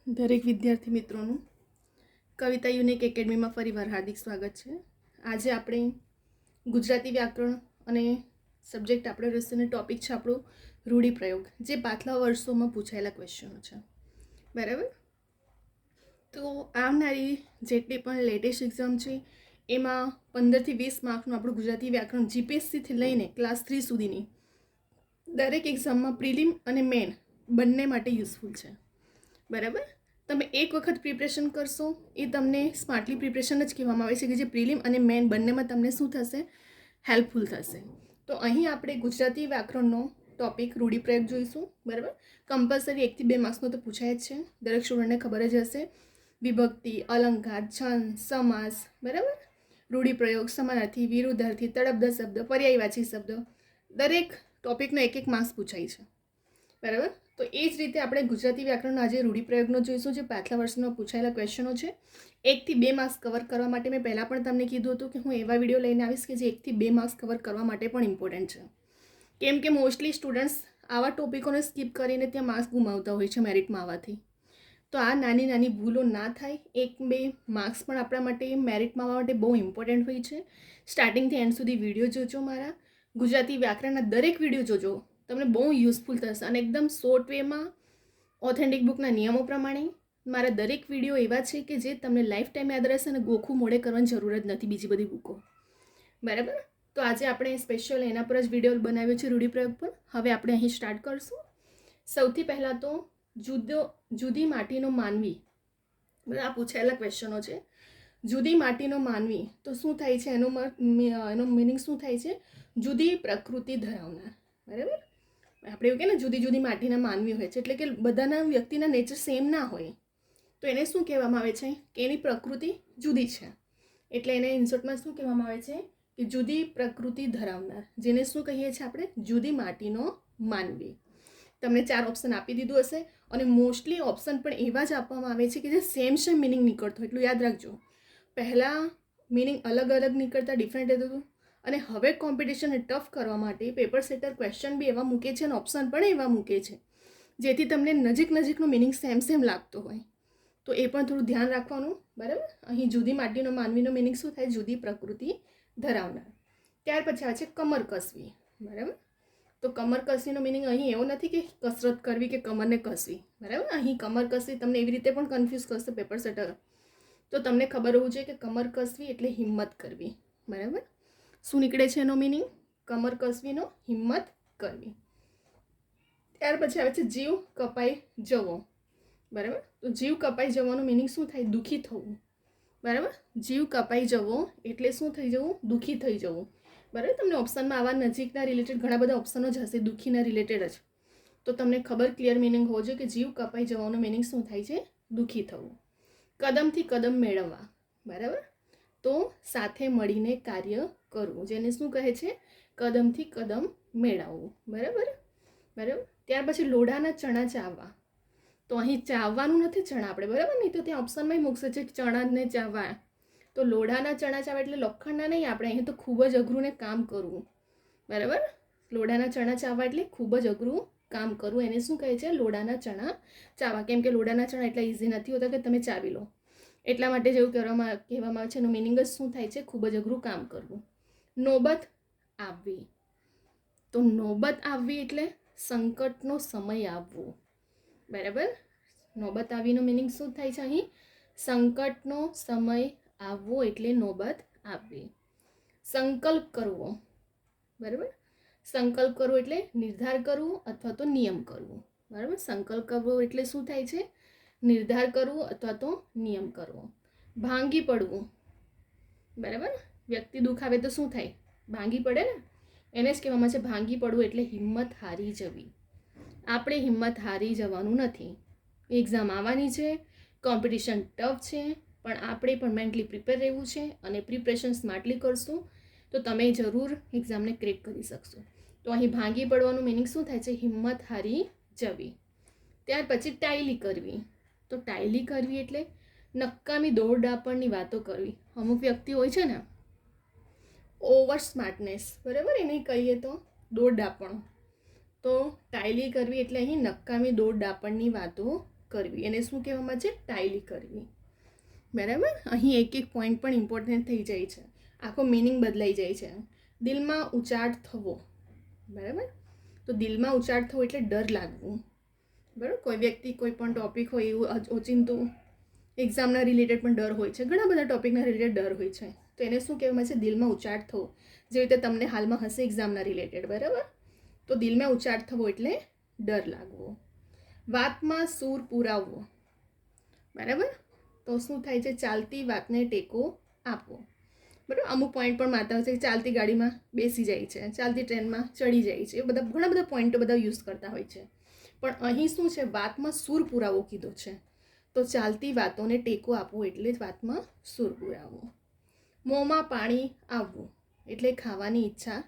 દરેક વિદ્યાર્થી મિત્રોનું કવિતા યુનિક એકેડમીમાં ફરીવાર હાર્દિક સ્વાગત છે. આજે આપણે ગુજરાતી વ્યાકરણ અને સબ્જેક્ટ આપણે રહેશે ટોપિક છે આપણો રૂઢિપ્રયોગ, જે પાછલા વર્ષોમાં પૂછાયેલા ક્વેશ્ચનો છે. બરાબર. તો આવનારી જેટલી પણ લેટેસ્ટ એક્ઝામ છે એમાં 15થી 20 માર્કનું આપણું ગુજરાતી વ્યાકરણ જીપીએસસીથી લઈને ક્લાસ 3 સુધીની દરેક એક્ઝામમાં પ્રિલિમ અને મેન બંને માટે યુઝફુલ છે. બરાબર. તમે એક વખત પ્રિપરેશન કરશો એ તમને સ્માર્ટલી પ્રિપરેશન જ કહેવામાં આવે છે, કે જે પ્રિલિમ અને મેન બંનેમાં તમને શું થશે, હેલ્પફુલ થશે. તો અહીં આપણે ગુજરાતી વ્યાકરણનો ટોપિક રૂઢિપ્રયોગ જોઈશું. બરાબર. કમ્પલસરી 1 થી 2 માર્ક્સનો તો પૂછાય જ છે, દરેક સ્ટુડન્ટને ખબર જ હશે. વિભક્તિ, અલંકાર, છંદ, સમાસ, બરાબર, રૂઢિપ્રયોગ, સમાનાર્થી, વિરુદ્ધાર્થી, તળપદા શબ્દ, પર્યાયવાચી શબ્દ, દરેક ટોપિકનો 1-1 માર્ક્સ પૂછાય છે. બરાબર. તો એ જ રીતે આપણે ગુજરાતી વ્યાકરણનો આજે રૂઢિપ્રયોગનો જોઈશું, જે પાછલા વર્ષમાં પૂછાયેલા ક્વેશ્ચનો છે. 1 થી 2 માર્ક્સ કવર કરવા માટે મેં પહેલાં પણ તમને કીધું હતું કે હું એવા વિડીયો લઈને આવીશ કે જે 1 થી 2 માર્ક્સ કવર કરવા માટે પણ ઇમ્પોર્ટન્ટ છે. કેમ કે મોસ્ટલી સ્ટુડન્ટ્સ આવા ટોપિકોને સ્કીપ કરીને ત્યાં માર્ક્સ ગુમાવતા હોય છે મેરિટમાં આવવાથી. તો આ નાની નાની ભૂલો ના થાય. 1-2 માર્ક્સ પણ આપણા માટે મેરિટમાં આવવા માટે બહુ ઇમ્પોર્ટન્ટ હોય છે. સ્ટાર્ટિંગથી એન્ડ સુધી વિડીયો જોજો. મારા ગુજરાતી વ્યાકરણના દરેક વિડીયો જોજો, તમને બહુ યુઝફુલ થશે. અને એકદમ શોર્ટ વેમાં ઓથેન્ટિક બુકના નિયમો પ્રમાણે મારા દરેક વિડીયો એવા છે કે જે તમને લાઈફ ટાઈમ યાદ રહેશે અને ગોખું મોડે કરવાની જરૂર જ નથી બીજી બધી બુકો. બરાબર. તો આજે આપણે સ્પેશિયલ એના પર જ વિડીયો બનાવ્યો છે, રૂઢિપ્રયોગ પર. હવે આપણે અહીં સ્ટાર્ટ કરશું. સૌથી પહેલાં તો જુદી માટીનો માનવી, આ પૂછાયેલા ક્વેશ્ચનો છે. જુદી માટીનો માનવી તો શું થાય છે, એનો મિનિંગ શું થાય છે? જુદી પ્રકૃતિ ધરાવનાર. બરાબર. આપણે એવું કે ને જુદી જુદી માટીના માનવી હોય છે, એટલે કે બધાના વ્યક્તિના નેચર સેમ ના હોય. તો એને શું કહેવામાં આવે છે કે એની પ્રકૃતિ જુદી છે. એટલે એને ઇન્સર્ટમાં શું કહેવામાં આવે છે કે જુદી પ્રકૃતિ ધરાવનાર, જેને શું કહીએ છીએ આપણે? જુદી માટીનો માનવી. તમને 4 ઓપ્શન આપી દીધું હશે, અને મોસ્ટલી ઓપ્શન પણ એવા જ આપવામાં આવે છે કે જે સેમ મિનિંગ નીકળતો, એટલું યાદ રાખજો. પહેલાં મિનિંગ અલગ અલગ નીકળતા, ડિફરન્ટ હતું. અને હવે કોમ્પિટિશનને ટફ કરવા માટે પેપર સેટર ક્વેશ્ચન બી એવા મૂકે છે અને ઓપ્શન પણ એવા મૂકે છે જેથી તમને નજીકનો મિનિંગ સેમ લાગતો હોય. તો એ પણ થોડું ધ્યાન રાખવાનું. બરાબર. અહીં જુદી માટીનો માનવીનો મિનિંગ શું થાય? જુદી પ્રકૃતિ ધરાવનાર. ત્યાર પછી આવે છે કમર કસવી. બરાબર. તો કમર કસવીનો મિનિંગ અહીં એવો નથી કે કસરત કરવી કે કમરને કસવી. બરાબર. અહીં કમર કસવી તમને એવી રીતે પણ કન્ફ્યુઝ કરશે પેપર સેટર. તો તમને ખબર હોવું જોઈએ કે કમર કસવી એટલે હિંમત કરવી. બરાબર. શું નીકળે છે એનો મિનિંગ? કમર કસવીનો હિંમત કરવી. ત્યાર પછી આવે છે જીવ કપાઈ જવો. બરાબર. તો જીવ કપાઈ જવાનો મિનિંગ શું થાય? દુઃખી થવું. બરાબર. જીવ કપાઈ જવો એટલે શું થઈ જવું? દુઃખી થઈ જવું. બરાબર. તમને ઓપ્શનમાં આવા નજીકના રિલેટેડ ઘણા બધા ઓપ્શનો જ હશે દુઃખીના રિલેટેડ જ. તો તમને ખબર ક્લિયર મિનિંગ હોવો જોઈએ કે જીવ કપાઈ જવાનો મિનિંગ શું થાય છે? દુઃખી થવું. કદમથી કદમ મેળવવા. બરાબર. તો સાથે મળીને કાર્ય કરવું, જેને શું કહે છે? કદમથી કદમ મેળવવું. બરાબર. બરાબર. ત્યાર પછી લોઢાના ચણા ચાવવા. તો અહીં ચાવવાનું નથી ચણા આપણે, બરાબર. નહીં તો ત્યાં ઓપ્શનમાં મૂકશે છે ચણાને ચાવવા. તો લોઢાના ચણા ચાવવા એટલે લોખંડના નહીં આપણે, અહીં તો ખૂબ જ અઘરું ને કામ કરવું. બરાબર. લોઢાના ચણા ચાવવા એટલે ખૂબ જ અઘરું કામ કરવું. એને શું કહે છે? લોઢાના ચણા ચાવવા. કેમ કે લોઢાના ચણા એટલા ઇઝી નથી હોતા કે તમે ચાવી લો. એટલા માટે જેવું કહેવામાં આવે છે એનું મિનિંગ જ શું થાય છે? ખૂબ જ અઘરું કામ કરવું. નોબત આવવી. તો નોબત આવવી એટલે સંકટનો સમય આવવો. બરાબર. નોબત આવીનો મિનિંગ શું થાય છે અહીં? સંકટનો સમય આવવો એટલે નોબત આવવી. સંકલ્પ કરવો. બરાબર. સંકલ્પ કરવો એટલે નિર્ધાર કરવો અથવા તો નિયમ કરવો. બરાબર. સંકલ્પ કરવો એટલે શું થાય છે? નિર્ધાર કરવો અથવા તો નિયમ કરવો. ભાંગી પડવું. બરાબર. વ્યક્તિ દુખાવે તો શું થાય? ભાંગી પડે ને. એને જ કહેવામાં છે ભાંગી પડવું એટલે હિંમત હારી જવી. આપણે હિંમત હારી જવાનું નથી. એક્ઝામ આવવાની છે, કોમ્પિટિશન ટફ છે, પણ આપણે પણ મેન્ટલી પ્રિપેર રહેવું છે. અને પ્રિપરેશન સ્માર્ટલી કરશું તો તમે જરૂર એક્ઝામને ક્રેક કરી શકશો. તો અહીં ભાંગી પડવાનું મિનિંગ શું થાય છે? હિંમત હારી જવી. ત્યાર પછી ટાયલી કરવી. તો ટાયલી કરવી એટલે નક્કામી દોડડાપણની વાતો કરવી. અમુક વ્યક્તિ હોય છે ને ઓવર સ્માર્ટનેસ, બરાબર, એને કહીએ તો દોડડાપણ. તો ટાયલી કરવી એટલે અહીં નક્કામી દોડડાપણની વાતો કરવી, એને શું કહેવામાં છે? ટાયલી કરવી. બરાબર. અહીં એક એક પોઈન્ટ પણ ઇમ્પોર્ટન્ટ થઈ જાય છે, આખો મિનિંગ બદલાઈ જાય છે. દિલમાં ઉચાટ થવો. બરાબર. તો દિલમાં ઉચાટ થવો એટલે ડર લાગવું. બરાબર. કોઈ વ્યક્તિ કોઈ પણ ટોપિક હોય એવું ઓચિંતું એક્ઝામના રિલેટેડ પણ ડર હોય છે, ઘણા બધા ટોપિકના રિલેટેડ ડર હોય છે, તો એને શું કહેવામાં છે? દિલમાં ઉચાટ થવો. જેવી રીતે તમને હાલમાં હશે એક્ઝામના રિલેટેડ. બરાબર. તો દિલમાં ઉચાટ થવો એટલે ડર લાગવો. વાતમાં સૂર પુરાવવો. બરાબર. તો શું થાય છે? ચાલતી વાતને ટેકો આપવો. બરાબર. અમુક પોઈન્ટ પણ મારતા હોય છે કે ચાલતી ગાડીમાં બેસી જાય છે, ચાલતી ટ્રેનમાં ચડી જાય છે, એ બધા ઘણા બધા પોઈન્ટો બધા યુઝ કરતા હોય છે. પણ અહીં શું છે? વાતમાં સૂર પુરાવો કીધો છે. તો ચાલતી વાતોને ટેકો આપવો એટલે જ વાતમાં સૂર પુરાવો. મોંમાં પાણી આવવું એટલે ખાવાની ઈચ્છા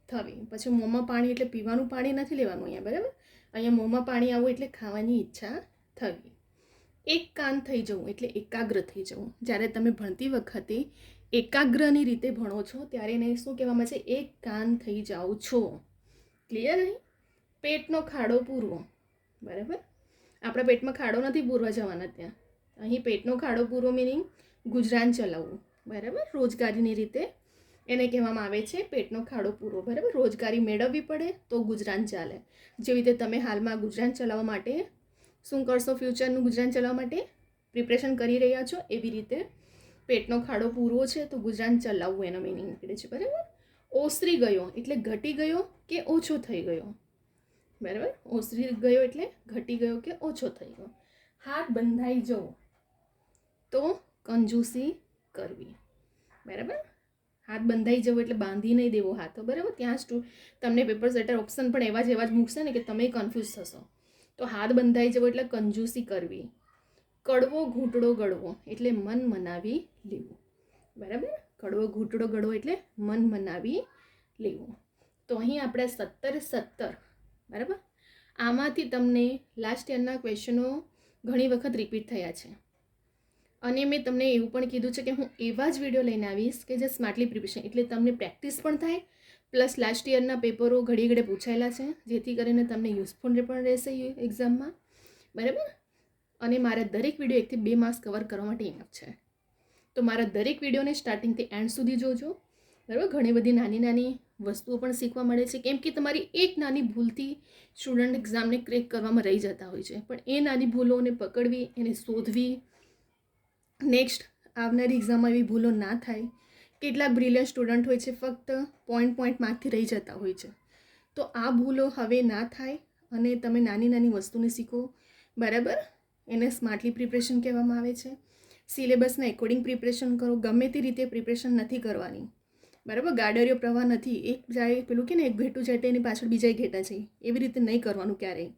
થવી. પછી મોંમાં પાણી એટલે પીવાનું પાણી નથી લેવાનું અહીંયા. બરાબર. અહીંયા મોંમાં પાણી આવવું એટલે ખાવાની ઈચ્છા થવી. એક કાન થઈ જવું એટલે એકાગ્ર થઈ જવું. જ્યારે તમે ભણતી વખતે એકાગ્રની રીતે ભણો છો ત્યારે એને શું કહેવામાં છે? એક કાન થઈ જાઓ છો. ક્લિયર? અહીં પેટનો ખાડો પૂરવો. બરાબર. આપણા પેટમાં ખાડો નથી પૂરવા જવાના ત્યાં. અહીં પેટનો ખાડો પૂરવો મિનિંગ ગુજરાન ચલાવવું. બરાબર. રોજગારીની રીતે એને કહેવામાં આવે છે પેટનો ખાડો પૂરવો. બરાબર. રોજગારી મેળવવી પડે તો ગુજરાન ચાલે. જેવી રીતે તમે હાલમાં ગુજરાન ચલાવવા માટે શું કરશો? ફ્યુચરનું ગુજરાન ચલાવવા માટે પ્રિપરેશન કરી રહ્યા છો, એવી રીતે પેટનો ખાડો પૂરવો છે તો ગુજરાન ચલાવવું એનો મિનિંગ નીકળે છે. બરાબર. ઓસરી ગયો એટલે ઘટી ગયો કે ઓછો થઈ ગયો. બરાબર. ઓસરી ગયો એટલે ઘટી ગયો કે ઓછો થઈ ગયો. હાથ બંધાઈ જવો તો કંજૂસી કરવી. બરાબર. હાથ બંધાઈ જવો એટલે બાંધી નહીં દેવો હાથ. બરાબર. ત્યાં જ તમને પેપર સેટર ઓપ્શન પણ એવા જ મૂકશે ને કે તમે કન્ફ્યુઝ થશો. તો હાથ બંધાઈ જવો એટલે કંજૂસી કરવી. કડવો ઘૂંટડો ગળવો એટલે મન મનાવી લેવું. બરાબર. કડવો ઘૂંટડો ગળવો એટલે મન મનાવી લેવું. તો અહીં આપણે 17 બરાબર. આમાંથી તમને લાસ્ટ યરના ક્વેશ્ચનો ઘણી વખત રિપીટ થયા છે અને મેં તમને એવું પણ કીધું છે કે હું એવા જ વિડીયો લઈને આવીશ કે જે સ્માર્ટલી પ્રિપરેશન એટલે તમને પ્રેક્ટિસ પણ થાય પ્લસ લાસ્ટ યરના પેપરો ઘડી ઘડી પૂછાયેલા છે જેથી કરીને તમને યુઝફુલ પણ રહેશે એક્ઝામમાં. બરાબર. અને મારા દરેક વિડીયો 1 થી 2 માર્ક્સ કવર કરવા માટે ઇનફ છે. તો મારા દરેક વિડીયોને સ્ટાર્ટિંગથી એન્ડ સુધી જોજો. બરાબર. ઘણી બધી નાની નાની વસ્તુઓ પણ શીખવા મળે છે, કેમ કે તમારી એક નાની ભૂલથી સ્ટુડન્ટ એક્ઝામને ક્રેક કરવામાં રહી જતા હોય છે. પણ એ નાની ભૂલોને પકડવી, એને શોધવી, નેક્સ્ટ આવનારી એક્ઝામમાં એવી ભૂલો ના થાય. કેટલાક બ્રિલિયન્ટ સ્ટુડન્ટ હોય છે ફક્ત પોઈન્ટ માર્કથી રહી જતા હોય છે. તો આ ભૂલો હવે ના થાય અને તમે નાની નાની વસ્તુને શીખો. બરાબર. એને સ્માર્ટલી પ્રિપરેશન કહેવામાં આવે છે. સિલેબસના એકોર્ડિંગ પ્રિપરેશન કરો. ગમે તે રીતે પ્રિપરેશન નથી કરવાની. બરાબર. ગાડરિયો પ્રવાહ નથી. એક જાય પેલું કે ને એક ઘેટું જાય એની પાછળ બીજા ઘેટા છે, એવી રીતે નહીં કરવાનું ક્યારેય.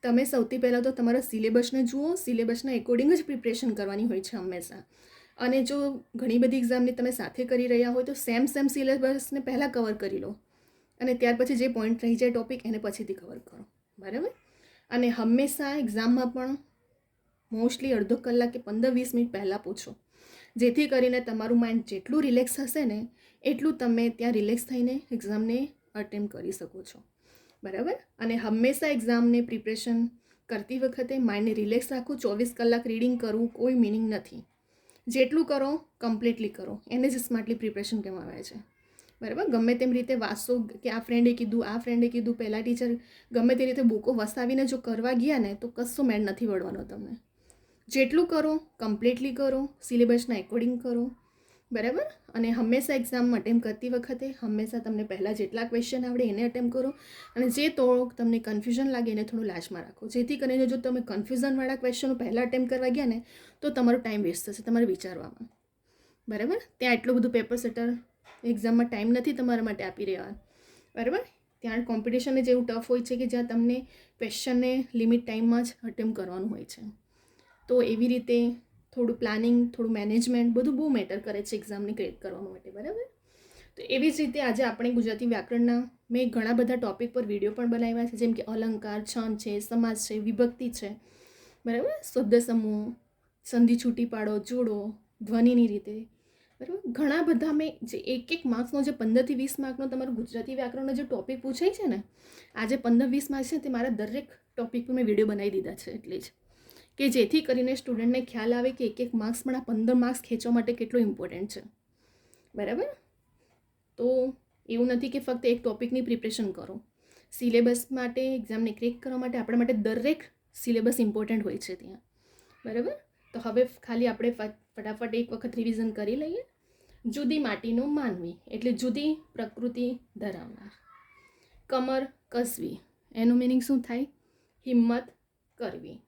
તમે સૌથી પહેલાં તો તમારા સિલેબસને જુઓ. સિલેબસના એકોર્ડિંગ જ પ્રિપરેશન કરવાની હોય છે હંમેશા. અને જો ઘણી બધી એક્ઝામની તમે સાથે કરી રહ્યા હોય તો સેમ સિલેબસને પહેલાં કવર કરી લો અને ત્યાર પછી જે પોઈન્ટ રહી જાય ટોપિક એને પછીથી કવર કરો. બરાબર. અને હંમેશા એક્ઝામમાં પણ મોસ્ટલી અડધો કલાક કે 15-20 મિનિટ પહેલાં પૂછો, જેથી કરીને તમારું માઇન્ડ જેટલું રિલેક્સ હશે ને એટલું તમે ત્યાં રિલેક્સ થઈને એક્ઝામને અટેમ્પ કરી શકો છો. બરાબર. અને હંમેશા એક્ઝામને પ્રિપરેશન કરતી વખતે માઇન્ડને રિલેક્સ રાખવું. 24 કલાક રીડિંગ કરવું કોઈ મિનિંગ નથી. જેટલું કરો કમ્પ્લીટલી કરો, એને જ સ્માર્ટલી પ્રિપરેશન કહેવામાં આવે છે. બરાબર. ગમે તેમ રીતે વાંચો કે આ ફ્રેન્ડે કીધું પહેલાં ટીચર ગમે તે રીતે બુકો વસાવીને જો કરવા ગયા ને તો કશું મેળ નથી વળવાનો તમને. જેટલું કરો કમ્પ્લીટલી કરો, સિલેબસના એકોર્ડિંગ કરો. બરાબર. અને હંમેશા એક્ઝામ અટેમ્પ કરતી વખતે હંમેશા તમને પહેલાં જેટલા ક્વેશ્ચન આવડે એને અટેમ્પ કરો અને જે થોડોક તમને કન્ફ્યુઝન લાગે એને થોડું લાસ્ટમાં રાખો, જેથી કરીને જો તમે કન્ફ્યુઝનવાળા ક્વેશ્ચનો પહેલાં અટેમ્પ કરવા ગયા ને તો તમારો ટાઈમ વેસ્ટ થશે તમારે વિચારવામાં. બરાબર. ત્યાં એટલું બધું પેપર સેટર એક્ઝામમાં ટાઈમ નથી તમારા માટે આપી રહ્યા. બરાબર. ત્યાં કોમ્પિટિશન જ એવું ટફ હોય છે કે જ્યાં તમને ક્વેશ્ચનને લિમિટ ટાઈમમાં જ અટેમ્પ કરવાનું હોય છે. તો એવી રીતે થોડું પ્લાનિંગ, થોડું મેનેજમેન્ટ બધું બહુ મેટર કરે છે એક્ઝામને ક્રેક કરવા માટે. બરાબર. તો એવી જ રીતે આજે આપણે ગુજરાતી વ્યાકરણના મેં ઘણા બધા ટૉપિક પર વિડીયો પણ બનાવ્યા છે, જેમ કે અલંકાર, છંદ છે, સમાસ છે, વિભક્તિ છે. બરાબર. શબ્દ સમૂહ, સંધિ છૂટી પાડો, જોડો, ધ્વનિની રીતે. બરાબર. ઘણા બધા મેં જે એક માર્ક્સનો જે 15 થી 20 માર્કનો તમારું ગુજરાતી વ્યાકરણનો જે ટૉપિક પૂછાય છે ને, આજે 15-20 માર્ક્સ છે તે મારા દરેક ટૉપિક પર મેં વિડીયો બનાવી દીધા છે. એટલે જ કે જેથી કરીને સ્ટુડન્ટને ખ્યાલ આવે કે એક માર્ક્સ પણ આ 15 માર્ક્સ ખેંચવા માટે કેટલો ઇમ્પોર્ટન્ટ છે. બરાબર. તો એવું નથી કે ફક્ત એક ટોપિકની પ્રિપરેશન કરો. સિલેબસ માટે, એક્ઝામને ક્રેક કરવા માટે આપણા માટે દરેક સિલેબસ ઇમ્પોર્ટન્ટ હોય છે ત્યાં. બરાબર. તો હવે ખાલી આપણે ફટાફટ એક વખત રિવિઝન કરી લઈએ. જુદી માટીનો માનવી એટલે જુદી પ્રકૃતિ ધરાવનાર. કમર કસવી એનું મિનિંગ શું થાય? હિંમત કરવી.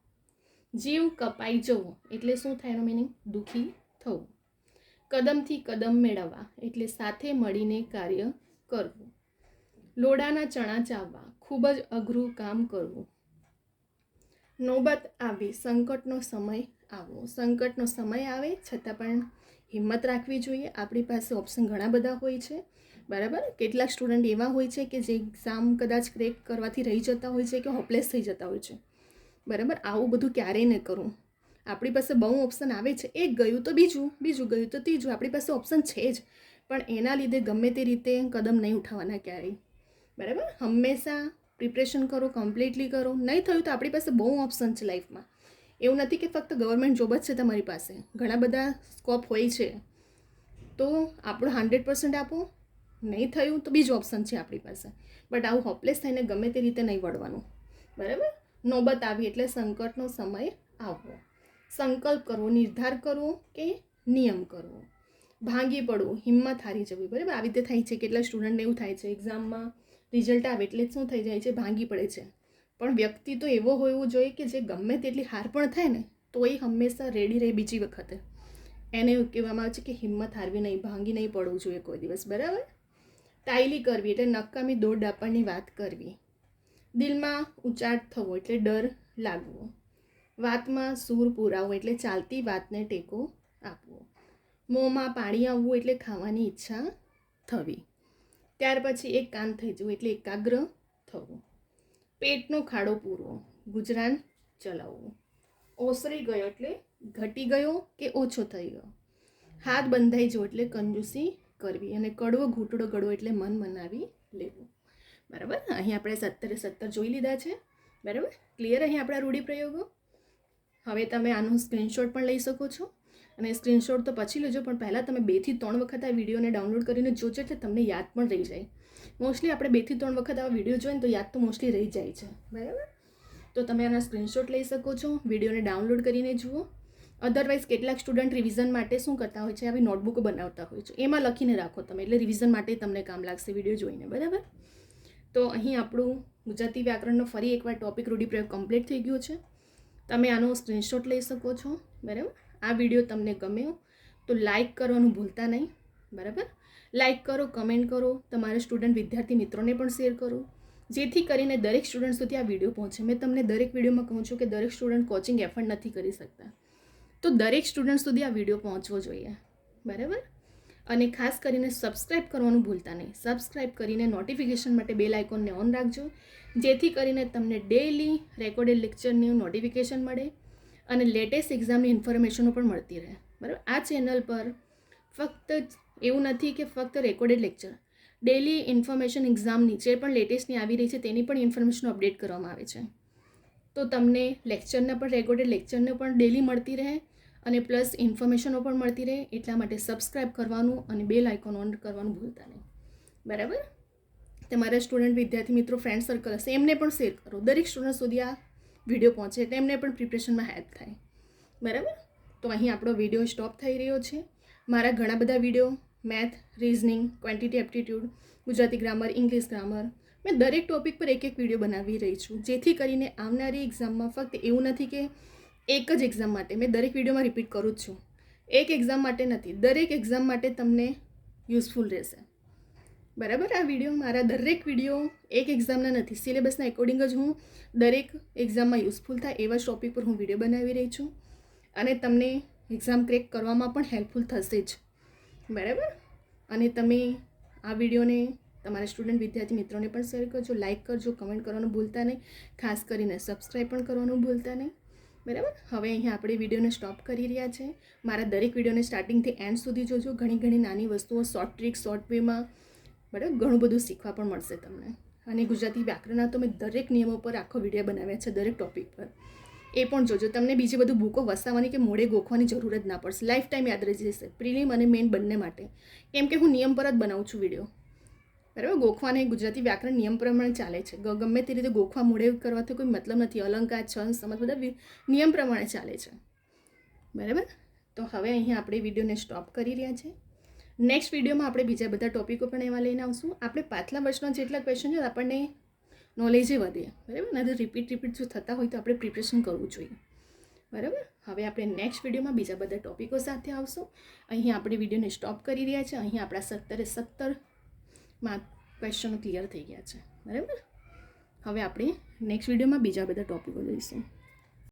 જીવ કપાઈ જવો એટલે શું થાય એનું મિનિંગ? દુઃખી થવું. કદમથી કદમ મેળવવા એટલે સાથે મળીને કાર્ય કરવું. લોડાના ચણા ચાવવા ખૂબ જ અઘરું કામ કરવું. નોબત આવી સંકટનો સમય આવવો. સંકટનો સમય આવે છતાં પણ હિંમત રાખવી જોઈએ. આપણી પાસે ઓપ્શન ઘણા બધા હોય છે. બરાબર. કેટલાક સ્ટુડન્ટ એવા હોય છે કે જે એક્ઝામ કદાચ ક્રેક કરવાથી રહી જતા હોય છે કે હોપલેસ થઈ જતા હોય છે. બરાબર. આવું બધું ક્યારેય ન કરું. આપણી પાસે બહુ ઓપ્શન આવે છે, એક ગયું તો બીજું, બીજું ગયું તો ત્રીજું. આપણી પાસે ઓપ્શન છે જ, પણ એના લીધે ગમે તે રીતે કદમ નહીં ઉઠાવવાના ક્યારેય. બરાબર. હંમેશા પ્રિપરેશન કરો, કમ્પ્લીટલી કરો. નહીં થયું તો આપણી પાસે બહુ ઓપ્શન છે લાઈફમાં. એવું નથી કે ફક્ત ગવર્મેન્ટ જોબ જ છે તમારી પાસે, ઘણા બધા સ્કોપ હોય છે. તો આપણું 100% આપો. નહીં થયું તો બીજું ઓપ્શન છે આપણી પાસે. બટ આવું હોપલેસ થઈને ગમે તે રીતે નહીં વળવાનું. બરાબર. નોબત આવી એટલે સંકટનો સમય આવવો. સંકલ્પ કરવો, નિર્ધાર કરવો કે નિયમ કરવો. ભાંગી પડવું, હિંમત હારી જવી. બરાબર. આવી રીતે થાય છે. કેટલા સ્ટુડન્ટને એવું થાય છે, એક્ઝામમાં રિઝલ્ટ આવે એટલે શું થઈ જાય છે? ભાંગી પડે છે. પણ વ્યક્તિ તો એવો હોવો જોઈએ કે જે ગમે તેટલી હાર પણ થાય ને તો એ હંમેશા રેડી રહે બીજી વખતે. એને એવું કહેવામાં આવે છે કે હિંમત હારવી નહીં, ભાંગી નહીં પડવું જોઈએ કોઈ દિવસ. બરાબર. ટાયલી કરવી એટલે નકામી દોડ ડાપણની વાત કરવી. દિલમાં ઉચાટ થવો એટલે ડર લાગવો. વાતમાં સૂર પુરાવો એટલે ચાલતી વાતને ટેકો આપવો. મોંમાં પાણી આવવું એટલે ખાવાની ઈચ્છા થવી. ત્યાર પછી એક કાન થઈ જવું એટલે એકાગ્ર થવું. પેટનો ખાડો પૂરવો, ગુજરાન ચલાવવું. ઓસરી ગયો એટલે ઘટી ગયો કે ઓછો થઈ ગયો. હાથ બંધાઈ જવો એટલે કંજૂસી કરવી. અને કડવો ઘૂંટડો ગળવો એટલે મન મનાવી લેવું. બરાબર. અહીં આપણે 17 જોઈ લીધા છે. બરાબર. ક્લિયર અહીં આપણા રૂઢિપ્રયોગો. હવે તમે આનું સ્ક્રીનશોટ પણ લઈ શકો છો. અને સ્ક્રીનશોટ તો પછી લેજો, પણ પહેલાં તમે 2 થી 3 વખત આ વિડીયોને ડાઉનલોડ કરીને જોજો એટલે તમને યાદ પણ રહી જાય. મોસ્ટલી આપણે 2 થી 3 વખત આ વિડીયો જોઈએ ને તો યાદ તો મોસ્ટલી રહી જાય છે. બરાબર. તો તમે આના સ્ક્રીનશોટ લઈ શકો છો, વિડીયોને ડાઉનલોડ કરીને જુઓ. અધરવાઇઝ કેટલાક સ્ટુડન્ટ રિવિઝન માટે શું કરતા હોય છે, આવી નોટબુકો બનાવતા હોય છે, એમાં લખીને રાખો તમે, એટલે રિવિઝન માટે તમને કામ લાગશે વિડીયો જોઈને. બરાબર. તો અહીં આપણું ગુજરાતી વ્યાકરણનો ફરી એકવાર ટોપિક રૂઢિપ્રયોગ કમ્પ્લીટ થઈ ગયો છે. તમે આનો સ્ક્રીનશોટ લઈ શકો છો. બરાબર. આ વિડીયો તમને ગમ્યો તો લાઈક કરવાનું ભૂલતા નહીં. બરાબર. લાઈક કરો, કમેન્ટ કરો, તમારા સ્ટુડન્ટ વિદ્યાર્થી મિત્રોને પણ શેર કરો, જેથી કરીને દરેક સ્ટુડન્ટ સુધી આ વિડીયો પહોંચે. મેં તમને દરેક વિડીયોમાં કહું છું કે દરેક સ્ટુડન્ટ કોચિંગ એફર્ટ નથી કરી શકતા, તો દરેક સ્ટુડન્ટ સુધી આ વિડીયો પહોંચવો જોઈએ. બરાબર. અને ખાસ કરીને સબસ્ક્રાઈબ કરવાનું ભૂલતા નહીં. સબસ્ક્રાઈબ કરીને નોટિફિકેશન માટે બેલ આઇકોનને ઓન રાખજો, જેથી કરીને તમને ડેઇલી રેકોર્ડેડ લેક્ચરની નોટિફિકેશન મળે અને લેટેસ્ટ એક્ઝામની ઇન્ફોર્મેશનો પણ મળતી રહે. બરાબર. આ ચેનલ પર ફક્ત એવું નથી કે ફક્ત રેકોર્ડેડ લેક્ચર, ડેઇલી ઇન્ફોર્મેશન એક્ઝામની જે પણ લેટેસ્ટની આવી રહી છે તેની પણ ઇન્ફોર્મેશન અપડેટ કરવામાં આવે છે. તો તમને લેક્ચરના પણ રેકોર્ડેડ લેક્ચરને પણ ડેઇલી મળતી રહે અને પ્લસ ઇન્ફોર્મેશનો પણ મળતી રહે. એટલા માટે સબસ્ક્રાઈબ કરવાનું અને બેલ આઇકોન ઓન કરવાનું ભૂલતા નહીં. બરાબર. તમારા સ્ટુડન્ટ વિદ્યાર્થી મિત્રો ફ્રેન્ડ સર્કલ હશે એમને પણ શેર કરો. દરેક સ્ટુડન્ટ સુધી આ વિડીયો પહોંચે એટલે એમને પણ પ્રિપરેશનમાં હેલ્પ થાય. બરાબર. તો અહીં આપણો વિડીયો સ્ટોપ થઈ રહ્યો છે. મારા ઘણા બધા video math, reasoning, quantity aptitude, Gujarati grammar, English grammar, મેં દરેક ટોપિક પર એક વિડીયો બનાવી રહી છું, જેથી કરીને આવનારી એક્ઝામમાં ફક્ત એવું નથી કે એક જ એક્ઝામ માટે, મેં દરેક વિડીયોમાં રિપીટ કરું જ છું, એક એક્ઝામ માટે નથી, દરેક એક્ઝામ માટે તમને યુઝફુલ રહેશે. બરાબર. આ વિડીયો, મારા દરેક વિડીયો એક એક્ઝામના નથી, સિલેબસના એકોર્ડિંગ જ હું દરેક એક્ઝામમાં યુઝફુલ થાય એવા ટોપિક પર હું વિડીયો બનાવી રહી છું અને તમને એક્ઝામ ક્રેક કરવામાં પણ હેલ્પફુલ થશે જ. બરાબર. અને તમે આ વિડીયોને તમારા સ્ટુડન્ટ વિદ્યાર્થી મિત્રોને પણ શેર કરજો, લાઇક કરજો, કમેન્ટ કરવાનું ભૂલતા નહીં, ખાસ કરીને સબસ્ક્રાઈબ પણ કરવાનું ભૂલતા નહીં. બરાબર. હવે અહીંયા આપણે વિડીયોને સ્ટોપ કરી રહ્યા છે. મારા દરેક વિડીયોને સ્ટાર્ટિંગથી એન્ડ સુધી જોજો. ઘણી નાની વસ્તુઓ, શોર્ટ ટ્રીક, શોર્ટ વેમાં બરાબર ઘણું બધું શીખવા પણ મળશે તમને. અને ગુજરાતી વ્યાકરણના તો મેં દરેક નિયમો પર આખો વિડીયો બનાવ્યા છે, દરેક ટોપિક પર. એ પણ જોજો. તમને બીજી બધું બુકો વસાવવાની કે મોડે ગોખવાની જરૂર જ ના પડશે. લાઈફ ટાઈમ યાદ રહી જશે, પ્રિલિમ અને મેઇન બંને માટે. કેમ કે હું નિયમ પર જ બનાવું છું વિડીયો, બરાબર. ગોખવાને ગુજરાતી વ્યાકરણ નિયમ પ્રમાણે ચાલે છે. ગમે તે રીતે ગોખવા મોડે કરવાથી કોઈ મતલબ નથી. અલંકાર, છંદ, સમજ બધા નિયમ પ્રમાણે ચાલે છે, બરાબર. તો હવે અહીંયા આપણે વિડીયોને સ્ટોપ કરી રહ્યા છે. નેક્સ્ટ વિડીયોમાં આપણે બીજા બધા ટોપિકો પણ એવા લઈને આવશું. આપણે પાછલા વર્ષના જેટલા ક્વેશ્ચન છે આપણને નોલેજે વધે, બરાબર. નહીં તો રિપીટ જો થતા હોય તો આપણે પ્રિપરેશન કરવું જોઈએ, બરાબર. હવે આપણે નેક્સ્ટ વિડીયોમાં બીજા બધા ટોપિકો સાથે આવશું. અહીંયા આપણે વિડીયોને સ્ટોપ કરી રહ્યા છે. અહીંયા આપણા 17 ક્વેશ્ચનો ક્લિયર થઈ ગયા છે, બરાબર. હવે આપણે નેક્સ્ટ વિડીયોમાં બીજા બધા ટોપિકો જોઈશું.